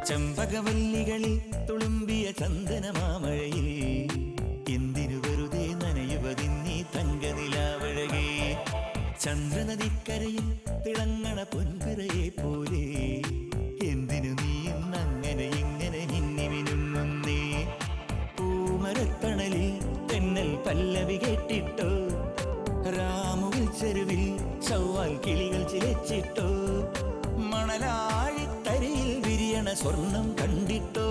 ചെമ്പകവല്ലികളിൽ തുളുമ്പിയ ചന്ദനമാമഴയിൽ എന്തിനു വെറുതെ നനയുവതിന്നീ തങ്കനിലാവഴകേ. ചന്ദ്രനദിക്കരയിൽ തിളങ്ങണ പൊൻപിറയെ പോലെ എന്തിനു നീ ഇന്നങ്ങനെ ഇങ്ങനെ മിന്നി മിനുങ്ങുന്നേ. പൂമരത്തണലിൽ തെന്നൽ പല്ലവി കേട്ടിട്ടോ, രാമുവിൽ ചെരുവിൽ ചൊവ്വാൽ കിളികൾ ചിലച്ചിട്ടോ, മണലാഴിത്തരയിൽ വിരിയണ സ്വർണം കണ്ടിട്ടോ.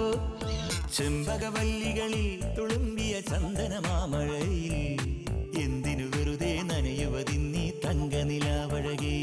ചെമ്പകവല്ലികളിൽ തുളുമ്പിയ ചന്ദനമാമഴയിൽ എന്തിനു വെറുതെ നനയുവതിന്നീ തങ്കനിലാവഴകേ.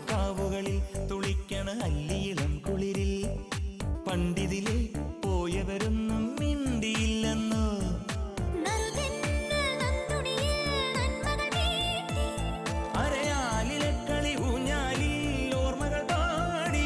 കാവുകളിൽ തുളിക്കണ അല്ലിയിളം കുളിരിൽ പണ്ടിതിലെ പോയവരൊന്നും മിണ്ടിയില്ലെന്നോ. അരയാലിലെ കളി ഊഞ്ഞാലിൽ ഓർമ്മകൾ പാടി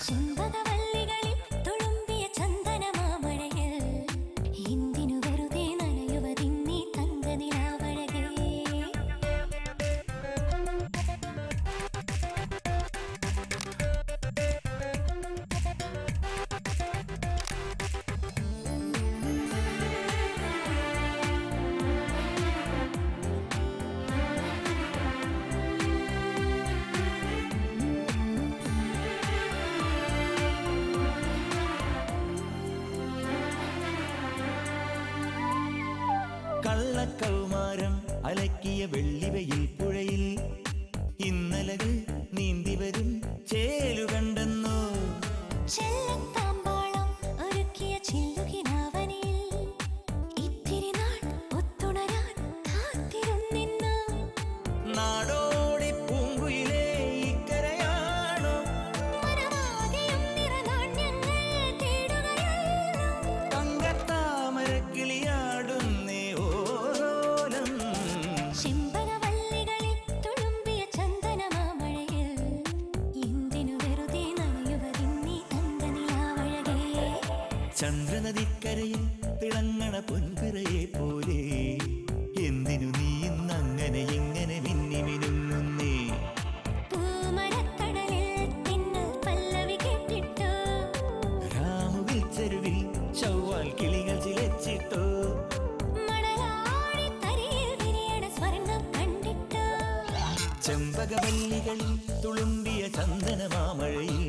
ചെമ്പകവല്ലികളിൽ തുളുമ്പിയ ചന്ദനമാമഴയിൽ എന്തിനു വെറുതെ നനയുവതിന്നീ തങ്കനിലാവഴകേ. കള്ളക്കൗമാരം അലക്കിയ വെള്ളിവയിൽ പുഴയിൽ ഇന്നലകൾ നീന്തിവരും ചേലു കണ്ടെന്നോ. ചെല്ലത്താമ്പാളം ഒരുക്കിയ ചില്ലുകിനാവനിൽ ഇത്തിരി നാൾ ഒത്തുണരാൻ കാത്തിരുന്നിന്നു. നാടോടി പൂങ്കുയിലേ ഇക്കരയാണോ, മനമാകെയും നിറനാണ്യങ്ങൾ തേടുകയല്ലോ. തങ്കത്താമരക്കിളിയാടുന്നേ ഓരോലം. ചെമ്പകവല്ലികളിൽ തുളുമ്പിയ ചന്ദനമാമഴയിൽ എന്തിനു വെറുതെ നനയുവതിന്നീ തങ്കനിലാവഴകേ. ചന്ദ്രനദിക്കരയിൽ തിളങ്ങണ പൊൻപിറയെ പോലെ എന്തിനു നീ ഇന്നങ്ങനെ ഇങ്ങനെ മിന്നി മിനുങ്ങുന്നേ. പൂമരത്തണലിൽ തെന്നൽ പല്ലവി കേട്ടിട്ടോ, രാമുവിൽ ചെരുവിൽ ചൊവ്വാൽ കിളികൾ ചിലച്ചിട്ടോ, മണലാഴിത്തരയിൽ വിരിയണ സ്വർണം കണ്ടിട്ടോ. ചെമ്പകവല്ലികളിൽ തുളുമ്പിയ ചന്ദനമാമഴയിൽ